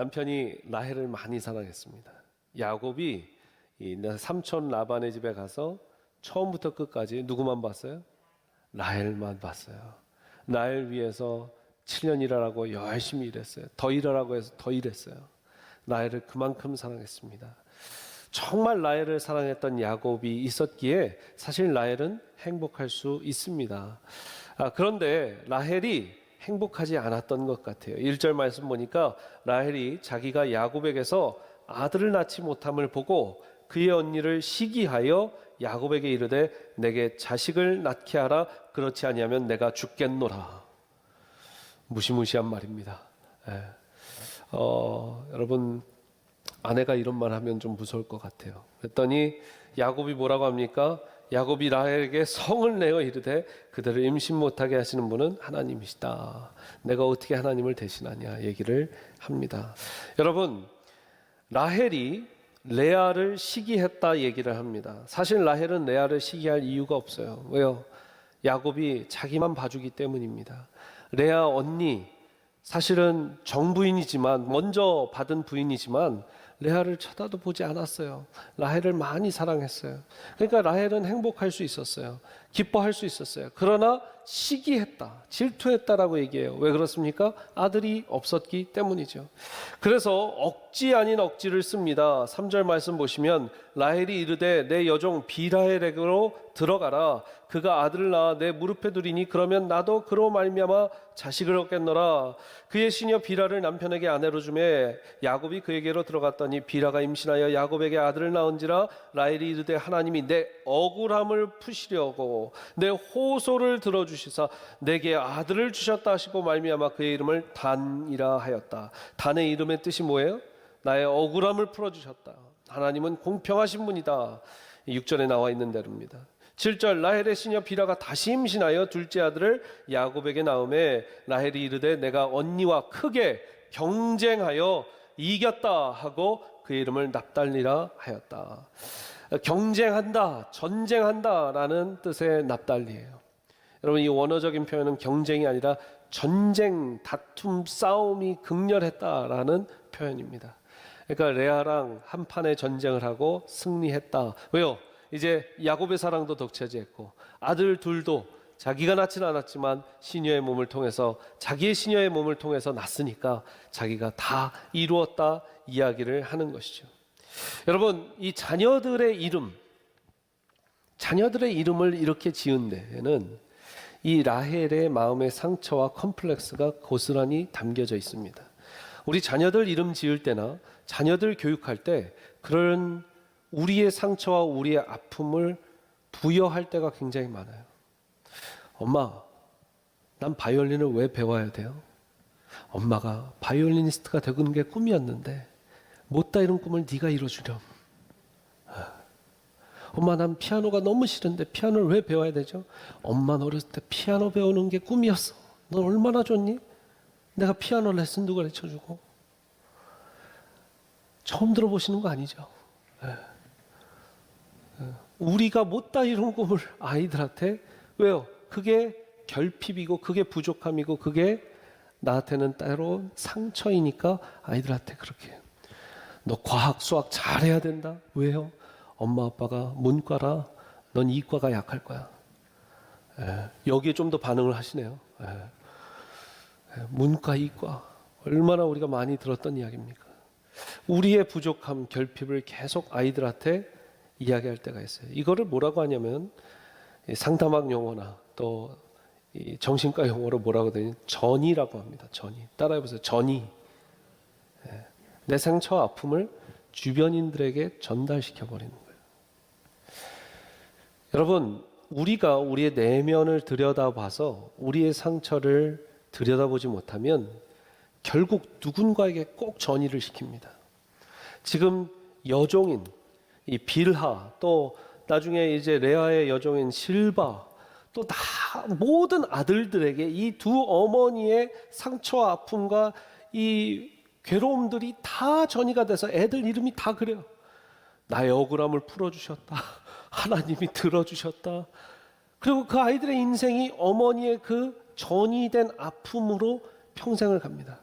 남편이 라헬을 많이 사랑했습니다. 야곱이 이 삼촌 라반의 집에 가서 처음부터 끝까지 누구만 봤어요? 라헬만 봤어요. 라헬 위해서 7년 일하라고 열심히 일했어요. 더 일하라고 해서 더 일했어요. 라헬을 그만큼 사랑했습니다. 정말 라헬을 사랑했던 야곱이 있었기에 사실 라헬은 행복할 수 있습니다. 그런데 라헬이 행복하지 않았던 것 같아요. 1절 말씀 보니까 라헬이 자기가 야곱에게서 아들을 낳지 못함을 보고 그의 언니를 시기하여 야곱에게 이르되 내게 자식을 낳게 하라. 그렇지 아니하면 내가 죽겠노라. 무시무시한 말입니다. 여러분, 아내가 이런 말 하면 좀 무서울 것 같아요. 그랬더니 야곱이 뭐라고 합니까? 야곱이 라헬에게 성을 내어 이르되 그들을 임신 못하게 하시는 분은 하나님이시다. 내가 어떻게 하나님을 대신하냐 얘기를 합니다. 여러분, 라헬이 레아를 시기했다 얘기를 합니다. 사실 라헬은 레아를 시기할 이유가 없어요. 왜요? 야곱이 자기만 봐주기 때문입니다. 레아 언니, 사실은 정부인이지만 먼저 받은 부인이지만 레아를 쳐다도 보지 않았어요. 라헬을 많이 사랑했어요. 그러니까 라헬은 행복할 수 있었어요. 기뻐할 수 있었어요. 그러나 시기했다, 질투했다라고 얘기해요. 왜 그렇습니까? 아들이 없었기 때문이죠. 그래서 억지 아닌 억지를 씁니다. 3절 말씀 보시면 라헬이 이르되 내 여종 비라헬에게로 들어가라. 그가 아들을 낳아 내 무릎에 두리니 그러면 나도 그로 말미암아 자식을 얻겠노라. 그의 시녀 비라를 남편에게 아내로 주매 야곱이 그에게로 들어갔더니 비라가 임신하여 야곱에게 아들을 낳은지라. 라헬이 이르되 하나님이 내 억울함을 푸시려고 내 호소를 들어주시사 내게 아들을 주셨다 하시고 말미암아 그의 이름을 단이라 하였다. 단의 이름의 뜻이 뭐예요? 나의 억울함을 풀어주셨다. 하나님은 공평하신 분이다. 6절에 나와 있는 대로입니다. 7절 라헬의 시녀 비라가 다시 임신하여 둘째 아들을 야곱에게 낳음에 라헬이 이르되 내가 언니와 크게 경쟁하여 이겼다 하고 그의 이름을 납달리라 하였다. 경쟁한다, 전쟁한다라는 뜻의 납달리예요. 여러분, 이 원어적인 표현은 경쟁이 아니라 전쟁, 다툼, 싸움이 극렬했다라는 표현입니다. 그러니까 레아랑 한 판의 전쟁을 하고 승리했다. 왜요? 이제 야곱의 사랑도 덕차지했고 아들 둘도 자기가 낳지는 않았지만 시녀의 몸을 통해서 자기의 시녀의 몸을 통해서 낳았으니까 자기가 다 이루었다 이야기를 하는 것이죠. 여러분, 이 자녀들의 이름을 이렇게 지은 데에는 이 라헬의 마음의 상처와 컴플렉스가 고스란히 담겨져 있습니다. 우리 자녀들 이름 지을 때나 자녀들 교육할 때 그런 우리의 상처와 우리의 아픔을 부여할 때가 굉장히 많아요. 엄마, 난 바이올린을 왜 배워야 돼요? 엄마가 바이올리니스트가 되는 게 꿈이었는데 못다 이룬 꿈을 네가 이뤄주렴. 엄마, 난 피아노가 너무 싫은데 피아노를 왜 배워야 되죠? 엄마는 어렸을 때 피아노 배우는 게 꿈이었어. 넌 얼마나 좋니? 내가 피아노 레슨도 가르쳐주고. 처음 들어보시는 거 아니죠? 우리가 못다 이룬 꿈을 아이들한테, 왜요? 그게 결핍이고 그게 부족함이고 그게 나한테는 때로 상처이니까 아이들한테 그렇게 해요. 너 과학 수학 잘해야 된다. 왜요? 엄마 아빠가 문과라. 넌 이과가 약할 거야. 여기에 좀 더 반응을 하시네요. 문과 이과 얼마나 우리가 많이 들었던 이야기입니까? 우리의 부족함, 결핍을 계속 아이들한테 이야기할 때가 있어요. 이거를 뭐라고 하냐면 상담학 용어나 또 정신과 용어로 뭐라고 되냐, 전이라고 합니다. 전이. 따라해보세요. 전이. 내 상처와 아픔을 주변인들에게 전달시켜 버리는 거예요. 여러분, 우리가 우리의 내면을 들여다봐서 우리의 상처를 들여다보지 못하면 결국 누군가에게 꼭 전이를 시킵니다. 지금 여종인 이 빌하, 또 나중에 이제 레아의 여종인 실바, 또 다 모든 아들들에게 이 두 어머니의 상처와 아픔과 이 괴로움들이 다 전이가 돼서 애들 이름이 다 그래요. 나의 억울함을 풀어주셨다. 하나님이 들어주셨다. 그리고 그 아이들의 인생이 어머니의 그 전이된 아픔으로 평생을 갑니다.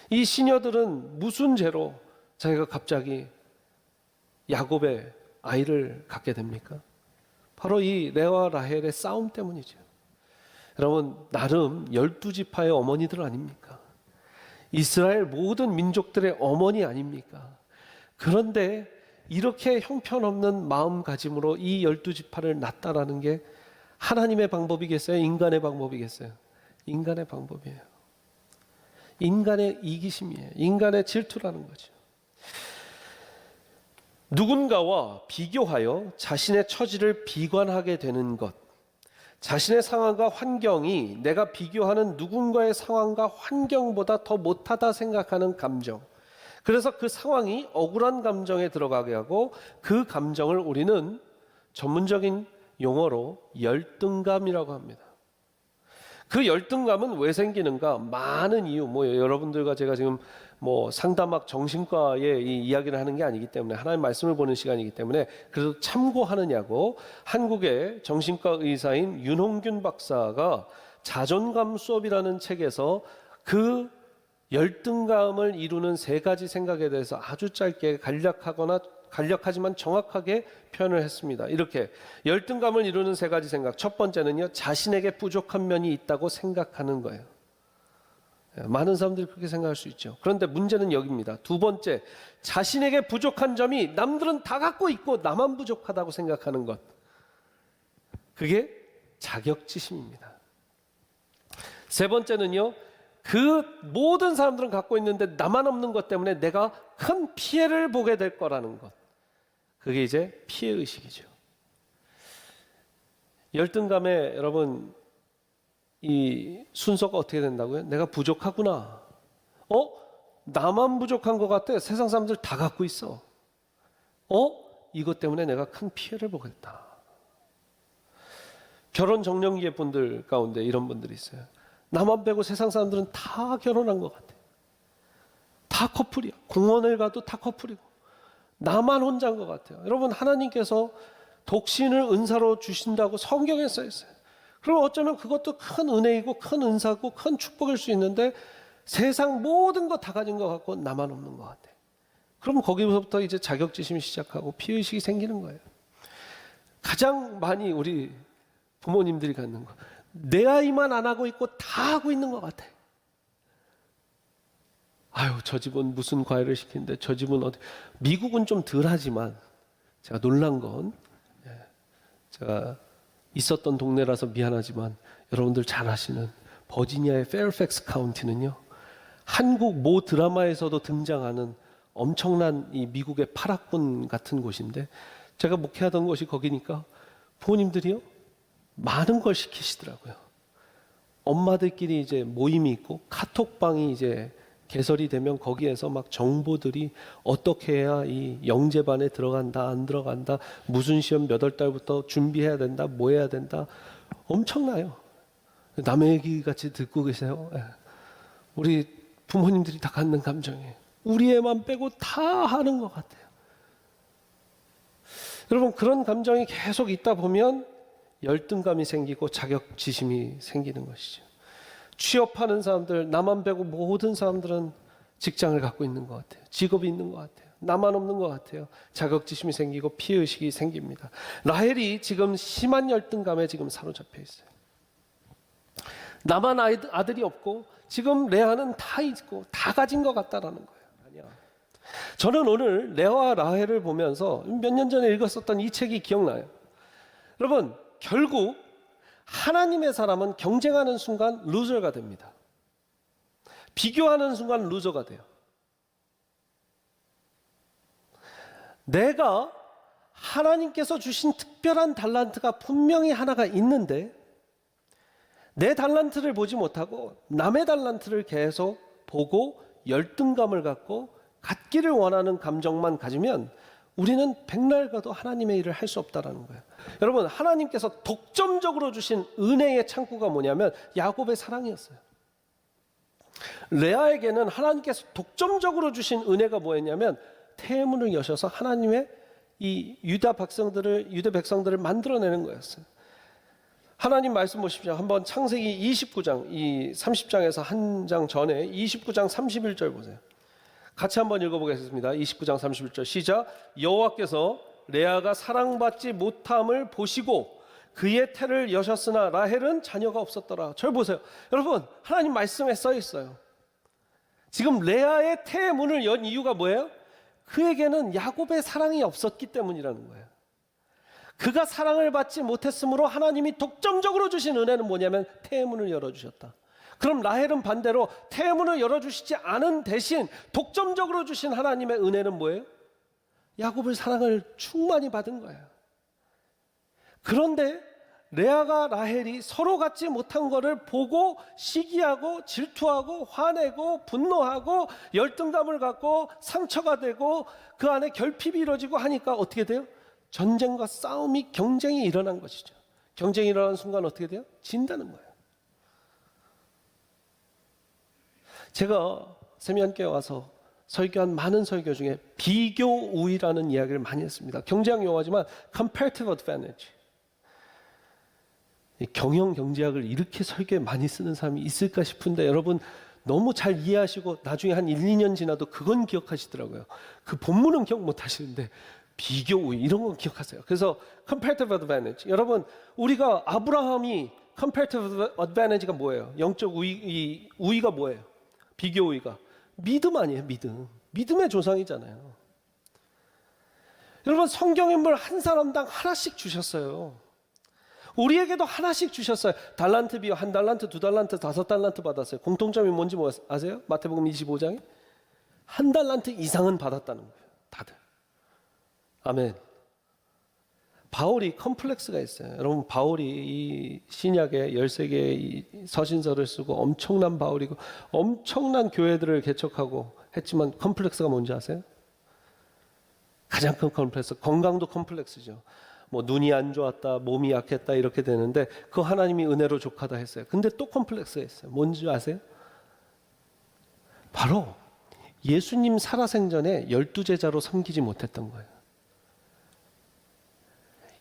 이 시녀들은 무슨 죄로 자기가 갑자기 야곱의 아이를 갖게 됩니까? 바로 이 레아와 라헬의 싸움 때문이죠. 여러분, 나름 12지파의 어머니들 아닙니까? 이스라엘 모든 민족들의 어머니 아닙니까? 그런데 이렇게 형편없는 마음가짐으로 이 12지파를 낳았다라는 게 하나님의 방법이겠어요? 인간의 방법이겠어요? 인간의 방법이에요. 인간의 이기심이에요. 인간의 질투라는 거죠. 누군가와 비교하여 자신의 처지를 비관하게 되는 것, 자신의 상황과 환경이 내가 비교하는 누군가의 상황과 환경보다 더 못하다 생각하는 감정, 그래서 그 상황이 억울한 감정에 들어가게 하고 그 감정을 우리는 전문적인 용어로 열등감이라고 합니다. 그 열등감은 왜 생기는가? 많은 이유, 여러분들과 제가 지금 상담학 정신과의 이 이야기를 하는 게 아니기 때문에, 하나님 말씀을 보는 시간이기 때문에 그래도 참고하느냐고 한국의 정신과 의사인 윤홍균 박사가 자존감 수업이라는 책에서 그 열등감을 이루는 세 가지 생각에 대해서 아주 짧게 간략하지만 정확하게 표현을 했습니다. 이렇게 열등감을 이루는 세 가지 생각. 첫 번째는요, 자신에게 부족한 면이 있다고 생각하는 거예요. 많은 사람들이 그렇게 생각할 수 있죠. 그런데 문제는 여기입니다. 두 번째, 자신에게 부족한 점이 남들은 다 갖고 있고 나만 부족하다고 생각하는 것. 그게 자격지심입니다. 세 번째는요, 그 모든 사람들은 갖고 있는데 나만 없는 것 때문에 내가 큰 피해를 보게 될 거라는 것. 그게 이제 피해의식이죠. 열등감에 여러분 이 순서가 어떻게 된다고요? 내가 부족하구나. 나만 부족한 것 같아. 세상 사람들 다 갖고 있어. 이것 때문에 내가 큰 피해를 보겠다. 결혼 정년기의 분들 가운데 이런 분들이 있어요. 나만 빼고 세상 사람들은 다 결혼한 것 같아. 다 커플이야. 공원을 가도 다 커플이고 나만 혼자인 것 같아요. 여러분, 하나님께서 독신을 은사로 주신다고 성경에 써 있어요. 그럼 어쩌면 그것도 큰 은혜이고 큰 은사고 큰 축복일 수 있는데 세상 모든 거 다 가진 것 같고 나만 없는 것 같아. 그럼 거기서부터 이제 자격지심이 시작하고 피의식이 생기는 거예요. 가장 많이 우리 부모님들이 갖는 거, 내 아이만 안 하고 있고 다 하고 있는 것 같아. 아유, 저 집은 무슨 과외를 시키는데 저 집은 어디. 미국은 좀 덜하지만 제가 놀란 건, 제가 있었던 동네라서 미안하지만 여러분들 잘 아시는 버지니아의 페어팩스 카운티는요, 한국 모 드라마에서도 등장하는 엄청난 이 미국의 파락군 같은 곳인데, 제가 목회하던 곳이 거기니까 부모님들이요 많은 걸 시키시더라고요. 엄마들끼리 이제 모임이 있고 카톡방이 이제 개설이 되면 거기에서 막 정보들이 어떻게 해야 이 영재반에 들어간다 안 들어간다, 무슨 시험 몇 월 달부터 준비해야 된다, 뭐 해야 된다, 엄청나요. 남의 얘기 같이 듣고 계세요. 우리 부모님들이 다 갖는 감정이에요. 우리 애만 빼고 다 하는 것 같아요. 여러분, 그런 감정이 계속 있다 보면 열등감이 생기고 자격지심이 생기는 것이죠. 취업하는 사람들, 나만 빼고 모든 사람들은 직장을 갖고 있는 것 같아요. 직업이 있는 것 같아요. 나만 없는 것 같아요. 자격지심이 생기고 피해의식이 생깁니다. 라헬이 지금 심한 열등감에 지금 사로잡혀 있어요. 나만 아들이 없고 지금 레아는 다 있고 다 가진 것 같다라는 거예요. 아니야. 저는 오늘 레아와 라헬을 보면서 몇 년 전에 읽었었던 이 책이 기억나요. 여러분, 결국 하나님의 사람은 경쟁하는 순간 루저가 됩니다. 비교하는 순간 루저가 돼요. 내가 하나님께서 주신 특별한 달란트가 분명히 하나가 있는데 내 달란트를 보지 못하고 남의 달란트를 계속 보고 열등감을 갖고 갖기를 원하는 감정만 가지면 우리는 백날 가도 하나님의 일을 할 수 없다라는 거예요. 여러분, 하나님께서 독점적으로 주신 은혜의 창구가 뭐냐면 야곱의 사랑이었어요. 레아에게는 하나님께서 독점적으로 주신 은혜가 뭐였냐면 태문을 여셔서 하나님의 이 유대 백성들을 만들어내는 거였어요. 하나님 말씀 보십시오. 한번 창세기 29장, 이 30장에서 한 장 전에 29장 31절 보세요. 같이 한번 읽어보겠습니다. 29장 31절 시작. 여호와께서 레아가 사랑받지 못함을 보시고 그의 태를 여셨으나 라헬은 자녀가 없었더라. 절 보세요. 여러분, 하나님 말씀에 써 있어요. 지금 레아의 태의 문을 연 이유가 뭐예요? 그에게는 야곱의 사랑이 없었기 때문이라는 거예요. 그가 사랑을 받지 못했으므로 하나님이 독점적으로 주신 은혜는 뭐냐면 태의 문을 열어주셨다. 그럼 라헬은 반대로 태의 문을 열어주시지 않은 대신 독점적으로 주신 하나님의 은혜는 뭐예요? 야곱을 사랑을 충만히 받은 거예요. 그런데 레아가 라헬이 서로 갖지 못한 것을 보고 시기하고 질투하고 화내고 분노하고 열등감을 갖고 상처가 되고 그 안에 결핍이 이루어지고 하니까 어떻게 돼요? 전쟁과 싸움이 경쟁이 일어난 것이죠. 경쟁이 일어나는 순간 어떻게 돼요? 진다는 거예요. 제가 세미안교회 와서 설교한 많은 설교 중에 비교 우위라는 이야기를 많이 했습니다. 경제학 용어지만 comparative advantage. 경영 경제학을 이렇게 설교에 많이 쓰는 사람이 있을까 싶은데 여러분 너무 잘 이해하시고 나중에 한 1, 2년 지나도 그건 기억하시더라고요. 그 본문은 기억 못 하시는데 비교 우위 이런 건 기억하세요. 그래서 comparative advantage. 여러분 우리가 아브라함이 comparative advantage가 뭐예요? 영적 우위가 뭐예요? 비교 우위가 믿음 아니에요? 믿음. 믿음의 조상이잖아요. 여러분 성경 인물 한 사람당 하나씩 주셨어요. 우리에게도 하나씩 주셨어요. 달란트 비유 1달란트, 2달란트, 5달란트 받았어요. 공통점이 뭔지 아세요? 마태복음 25장에 1달란트 이상은 받았다는 거예요. 다들. 아멘. 바울이 컴플렉스가 있어요. 여러분 바울이 이 신약의 13개의 서신서를 쓰고 엄청난 바울이고 엄청난 교회들을 개척하고 했지만 컴플렉스가 뭔지 아세요? 가장 큰 컴플렉스, 건강도 컴플렉스죠. 뭐 눈이 안 좋았다, 몸이 약했다 이렇게 되는데 그 하나님이 은혜로 족하다 했어요. 근데 또 컴플렉스가 있어요. 뭔지 아세요? 바로 예수님 살아생전에 12제자로 섬기지 못했던 거예요.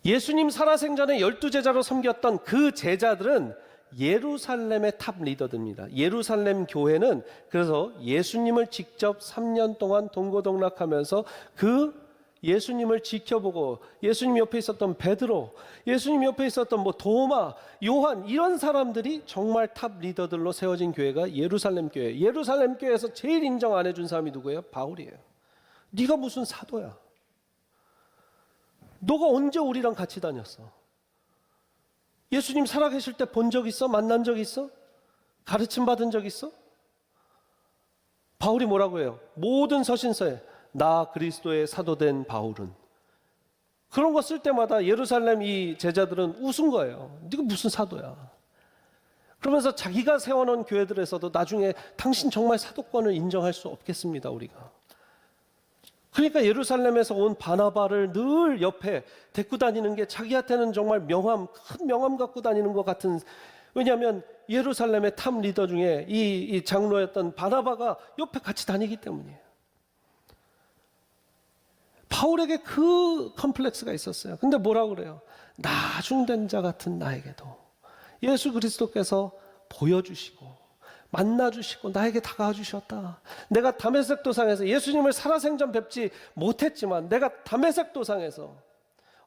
예수님 살아생전에 12제자로 섬겼던 그 제자들은 예루살렘의 탑 리더들입니다. 예루살렘 교회는 그래서 예수님을 직접 3년 동안 동고동락하면서 그 예수님을 지켜보고 예수님 옆에 있었던 베드로, 예수님 옆에 있었던 뭐 도마, 요한 이런 사람들이 정말 탑 리더들로 세워진 교회가 예루살렘 교회. 예루살렘 교회에서 제일 인정 안 해준 사람이 누구예요? 바울이에요. 네가 무슨 사도야? 너가 언제 우리랑 같이 다녔어? 예수님 살아계실 때 본 적 있어? 만난 적 있어? 가르침 받은 적 있어? 바울이 뭐라고 해요? 모든 서신서에 나 그리스도의 사도된 바울은 그런 거 쓸 때마다 예루살렘 이 제자들은 웃은 거예요. 네가 무슨 사도야? 그러면서 자기가 세워놓은 교회들에서도 나중에 당신 정말 사도권을 인정할 수 없겠습니다. 우리가. 그러니까 예루살렘에서 온 바나바를 늘 옆에 데리고 다니는 게 자기한테는 정말 명함, 큰 명함 갖고 다니는 것 같은. 왜냐하면 예루살렘의 탑 리더 중에 이 장로였던 바나바가 옆에 같이 다니기 때문이에요. 바울에게 그 컴플렉스가 있었어요. 근데 뭐라고 그래요? 나중된 자 같은 나에게도 예수 그리스도께서 보여주시고 만나주시고 나에게 다가와 주셨다. 내가 다메섹 도상에서 예수님을 살아생전 뵙지 못했지만 내가 다메섹 도상에서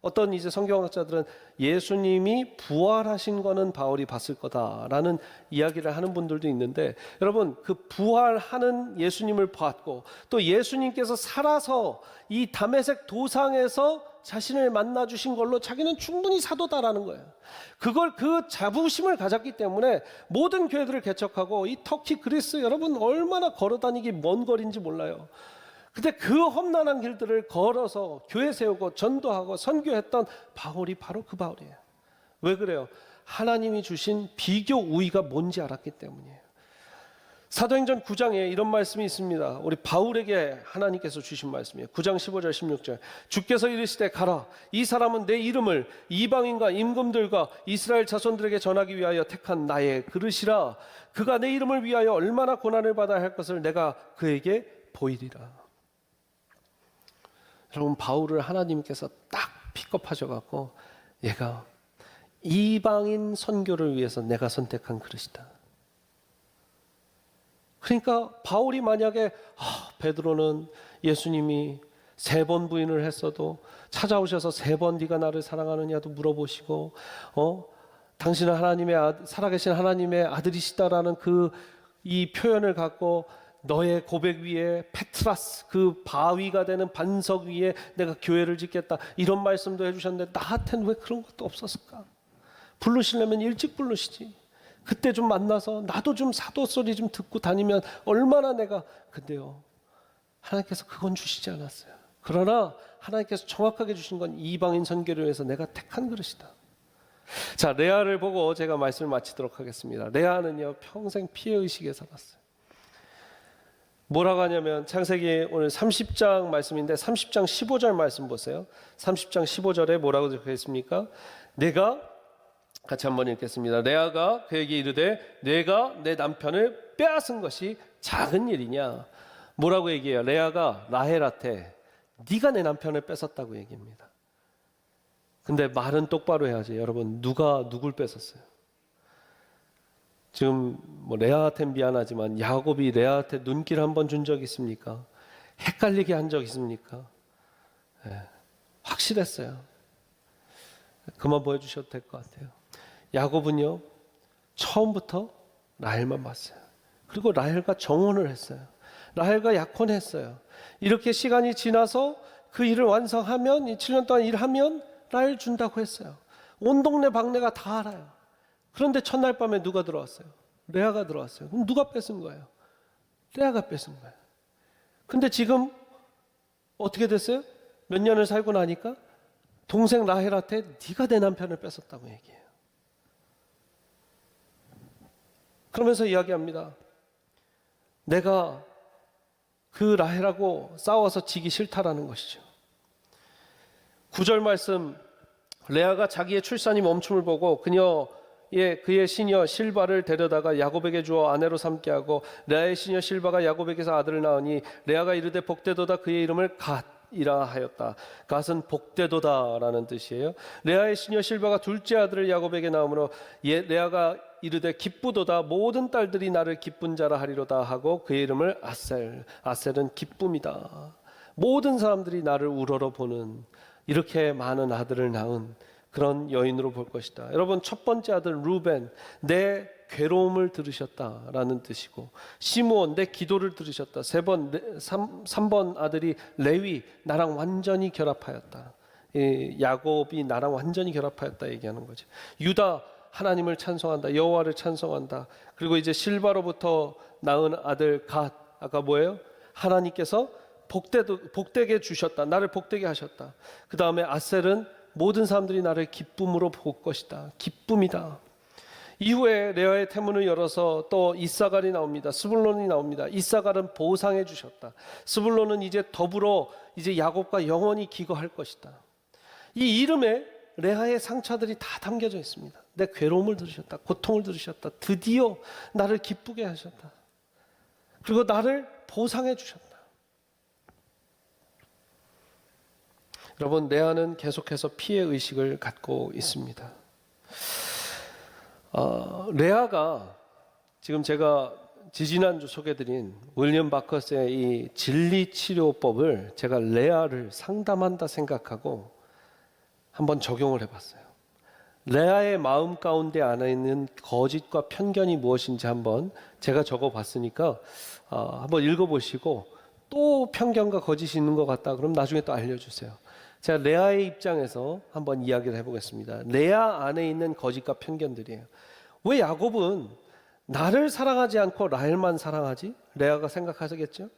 어떤 이제 성경학자들은 예수님이 부활하신 거는 바울이 봤을 거다라는 이야기를 하는 분들도 있는데 여러분 그 부활하는 예수님을 봤고 또 예수님께서 살아서 이 다메섹 도상에서 자신을 만나 주신 걸로 자기는 충분히 사도다라는 거예요. 그걸 그 자부심을 가졌기 때문에 모든 교회들을 개척하고 이 터키 그리스 여러분 얼마나 걸어다니기 먼 거리인지 몰라요. 근데 그 험난한 길들을 걸어서 교회 세우고 전도하고 선교했던 바울이 바로 그 바울이에요. 왜 그래요? 하나님이 주신 비교 우위가 뭔지 알았기 때문이에요. 사도행전 9장에 이런 말씀이 있습니다. 우리 바울에게 하나님께서 주신 말씀이에요. 9장 15절 16절 주께서 이르시되 가라 이 사람은 내 이름을 이방인과 임금들과 이스라엘 자손들에게 전하기 위하여 택한 나의 그릇이라 그가 내 이름을 위하여 얼마나 고난을 받아야 할 것을 내가 그에게 보이리라. 여러분 바울을 하나님께서 딱 픽업하셔갖고 얘가 이방인 선교를 위해서 내가 선택한 그릇이다. 그러니까 바울이 만약에 베드로는 예수님이 3번 부인을 했어도 찾아오셔서 3번 네가 나를 사랑하느냐도 물어보시고 당신은 살아계신 하나님의 아들이시다라는 이 표현을 갖고 너의 고백 위에 페트라스 그 바위가 되는 반석 위에 내가 교회를 짓겠다 이런 말씀도 해주셨는데 나한테는 왜 그런 것도 없었을까? 부르시려면 일찍 부르시지. 그때 좀 만나서 나도 좀 사도 소리 좀 듣고 다니면 얼마나 근데요 하나님께서 그건 주시지 않았어요. 그러나 하나님께서 정확하게 주신 건 이방인 선교를 위해서 내가 택한 그릇이다. 자, 레아를 보고 제가 말씀을 마치도록 하겠습니다. 레아는요 평생 피해의식에 살았어요. 뭐라고 하냐면 창세기 오늘 30장 말씀인데 30장 15절 말씀 보세요. 30장 15절에 뭐라고 적혀 있습니까? 내가 같이 한번 읽겠습니다. 레아가 그에게 이르되 내가 내 남편을 빼앗은 것이 작은 일이냐. 뭐라고 얘기해요? 레아가 라헬한테 네가 내 남편을 뺏었다고 얘기합니다. 근데 말은 똑바로 해야지. 여러분 누가 누굴 뺏었어요? 지금 레아한테는 미안하지만 야곱이 레아한테 눈길 한번 준 적 있습니까? 헷갈리게 한 적 있습니까? 확실했어요. 그만 보여주셔도 될 것 같아요. 야곱은요 처음부터 라헬만 봤어요. 그리고 라헬과 정혼을 했어요. 라헬과 약혼했어요. 이렇게 시간이 지나서 그 일을 완성하면 7년 동안 일하면 라헬 준다고 했어요. 온 동네 방네가 다 알아요. 그런데 첫날 밤에 누가 들어왔어요? 레아가 들어왔어요. 그럼 누가 뺏은 거예요? 레아가 뺏은 거예요. 근데 지금 어떻게 됐어요? 몇 년을 살고 나니까 동생 라헬한테 네가 내 남편을 뺏었다고 얘기해요. 그러면서 이야기합니다. 내가 그 라헬하고 싸워서 지기 싫다라는 것이죠. 9절 말씀, 레아가 자기의 출산이 멈춤을 보고 그의 시녀 실바를 데려다가 야곱에게 주어 아내로 삼게 하고 레아의 시녀 실바가 야곱에게서 아들을 낳으니 레아가 이르되 복되도다 그의 이름을 갓이라 하였다. 갓은 복되도다라는 뜻이에요. 레아의 시녀 실바가 둘째 아들을 야곱에게 낳으므로 레아가 이르되 기쁘도다 모든 딸들이 나를 기쁜 자라 하리로다 하고 그의 이름을 아셀. 아셀은 기쁨이다. 모든 사람들이 나를 우러러 보는 이렇게 많은 아들을 낳은 그런 여인으로 볼 것이다. 여러분 첫 번째 아들 루벤 내 괴로움을 들으셨다라는 뜻이고 시므온 내 기도를 들으셨다. 3번 아들이 레위 나랑 완전히 결합하였다. 야곱이 나랑 완전히 결합하였다 얘기하는 거죠. 유다 하나님을 찬송한다. 여호와를 찬송한다. 그리고 이제 실바로부터 낳은 아들 갓 아까 뭐예요? 하나님께서 복되게 주셨다. 나를 복되게 하셨다. 그 다음에 아셀은 모든 사람들이 나를 기쁨으로 볼 것이다. 기쁨이다. 이후에 레아의 태문을 열어서 또 이사갈이 나옵니다. 스불론이 나옵니다. 이사갈은 보상해 주셨다. 스불론은 이제 더불어 이제 야곱과 영원히 기거할 것이다. 이 이름에 레아의 상처들이 다 담겨져 있습니다. 내 괴로움을 들으셨다. 고통을 들으셨다. 드디어 나를 기쁘게 하셨다. 그리고 나를 보상해 주셨다. 여러분 레아는 계속해서 피해 의식을 갖고 있습니다. 레아가 지금 제가 지지난주 소개드린 윌리엄 바커스의 이 진리치료법을 제가 레아를 상담한다 생각하고 한번 적용을 해봤어요. 레아의 마음 가운데 안에 있는 거짓과 편견이 무엇인지 한번 제가 적어봤으니까 한번 읽어보시고 또 편견과 거짓이 있는 것 같다 그럼 나중에 또 알려주세요. 제가 레아의 입장에서 한번 이야기를 해보겠습니다. 레아 안에 있는 거짓과 편견들이에요. 왜 야곱은 나를 사랑하지 않고 라헬만 사랑하지? 레아가 생각하시겠죠?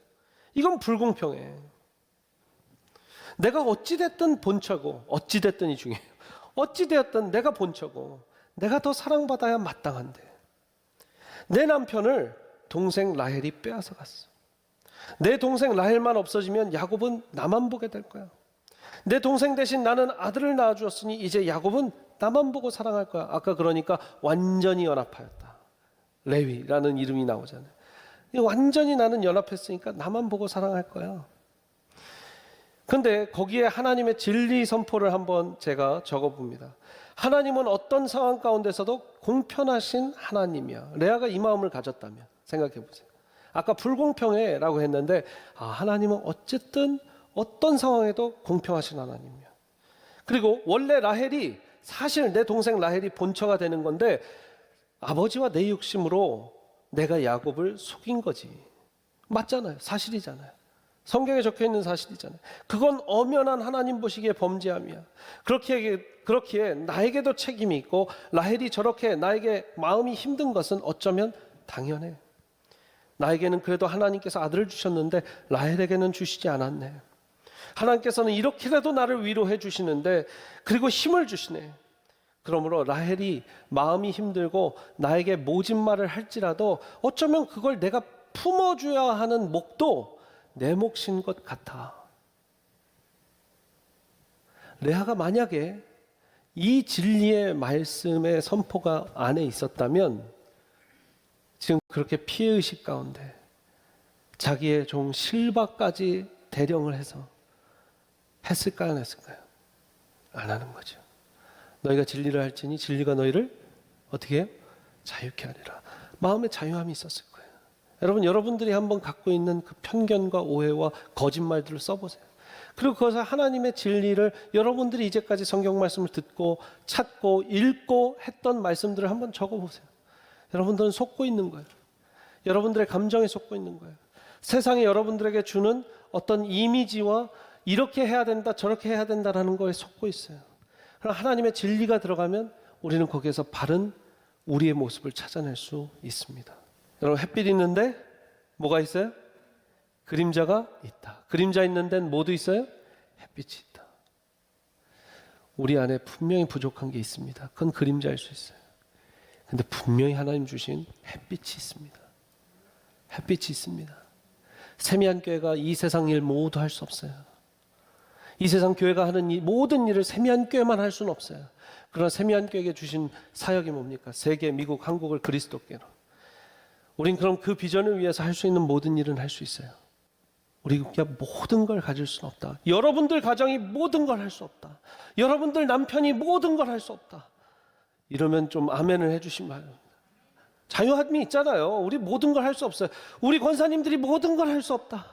이건 불공평해. 내가 어찌됐든 본처고 어찌됐든이 중요해요. 어찌되었든 내가 본처고 내가 더 사랑받아야 마땅한데 내 남편을 동생 라헬이 빼앗아 갔어. 내 동생 라헬만 없어지면 야곱은 나만 보게 될 거야. 내 동생 대신 나는 아들을 낳아주었으니 이제 야곱은 나만 보고 사랑할 거야. 아까 그러니까 완전히 연합하였다. 레위라는 이름이 나오잖아요. 완전히 나는 연합했으니까 나만 보고 사랑할 거야. 그런데 거기에 하나님의 진리 선포를 한번 제가 적어봅니다. 하나님은 어떤 상황 가운데서도 공평하신 하나님이야. 레아가 이 마음을 가졌다면 생각해 보세요. 아까 불공평해라고 했는데 하나님은 어쨌든 어떤 상황에도 공평하신 하나님이야. 그리고 원래 라헬이 사실 내 동생 라헬이 본처가 되는 건데 아버지와 내 욕심으로 내가 야곱을 속인 거지. 맞잖아요. 사실이잖아요. 성경에 적혀 있는 사실이잖아요. 그건 엄연한 하나님 보시기에 범죄함이야. 그렇기에 나에게도 책임이 있고 라헬이 저렇게 나에게 마음이 힘든 것은 어쩌면 당연해. 나에게는 그래도 하나님께서 아들을 주셨는데 라헬에게는 주시지 않았네. 하나님께서는 이렇게라도 나를 위로해 주시는데 그리고 힘을 주시네. 그러므로 라헬이 마음이 힘들고 나에게 모진 말을 할지라도 어쩌면 그걸 내가 품어줘야 하는 몫도 내 몫인 것 같아. 레아가 만약에 이 진리의 말씀의 선포가 안에 있었다면 지금 그렇게 피해의식 가운데 자기의 종 실바까지 대령을 해서 했을까요? 안 했을까요? 안 하는 거죠. 너희가 진리를 할지니 진리가 너희를 어떻게 해요? 자유케 하리라. 마음에 자유함이 있었을 거예요. 여러분, 여러분들이 한번 갖고 있는 그 편견과 오해와 거짓말들을 써보세요. 그리고 그것을 하나님의 진리를 여러분들이 이제까지 성경 말씀을 듣고 찾고 읽고 했던 말씀들을 한번 적어보세요. 여러분들은 속고 있는 거예요. 여러분들의 감정에 속고 있는 거예요. 세상이 여러분들에게 주는 어떤 이미지와 이렇게 해야 된다 저렇게 해야 된다라는 거에 속고 있어요. 그럼 하나님의 진리가 들어가면 우리는 거기에서 바른 우리의 모습을 찾아낼 수 있습니다. 여러분, 햇빛 있는데 뭐가 있어요? 그림자가 있다. 그림자 있는 데는 뭐도 있어요? 햇빛이 있다. 우리 안에 분명히 부족한 게 있습니다. 그건 그림자일 수 있어요. 근데 분명히 하나님 주신 햇빛이 있습니다. 햇빛이 있습니다. 세미한교회가 이 세상 일 모두 할 수 없어요. 이 세상 교회가 하는 이 모든 일을 세미한교회만 할 수는 없어요. 그러나 세미한교회에게 주신 사역이 뭡니까? 세계, 미국, 한국을 그리스도께로. 우린 그럼 그 비전을 위해서 할 수 있는 모든 일은 할 수 있어요. 우리가 모든 걸 가질 수는 없다. 여러분들 가정이 모든 걸 할 수 없다. 여러분들 남편이 모든 걸 할 수 없다. 이러면 좀 아멘을 해주시면 바랍니다. 자유함이 있잖아요. 우리 모든 걸 할 수 없어요. 우리 권사님들이 모든 걸 할 수 없다.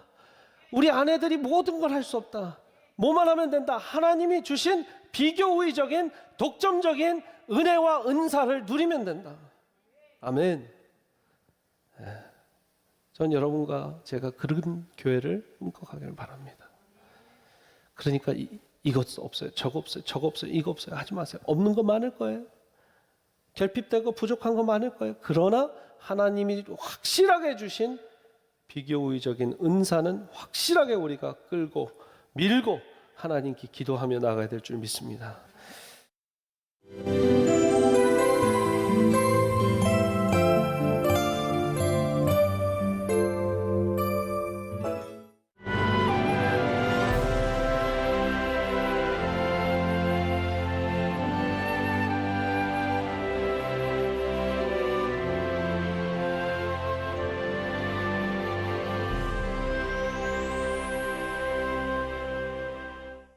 우리 아내들이 모든 걸 할 수 없다. 뭐만 하면 된다. 하나님이 주신 비교우의적인 독점적인 은혜와 은사를 누리면 된다. 아멘. 전 여러분과 제가 그런 교회를 꿈꿔가기를 바랍니다. 그러니까 이것 없어요, 저거 없어요, 저거 없어요, 이거 없어요 하지 마세요. 없는 거 많을 거예요. 결핍되고 부족한 거 많을 거예요. 그러나 하나님이 확실하게 주신 비교우의적인 은사는 확실하게 우리가 끌고 밀고 하나님께 기도하며 나가야 될 줄 믿습니다.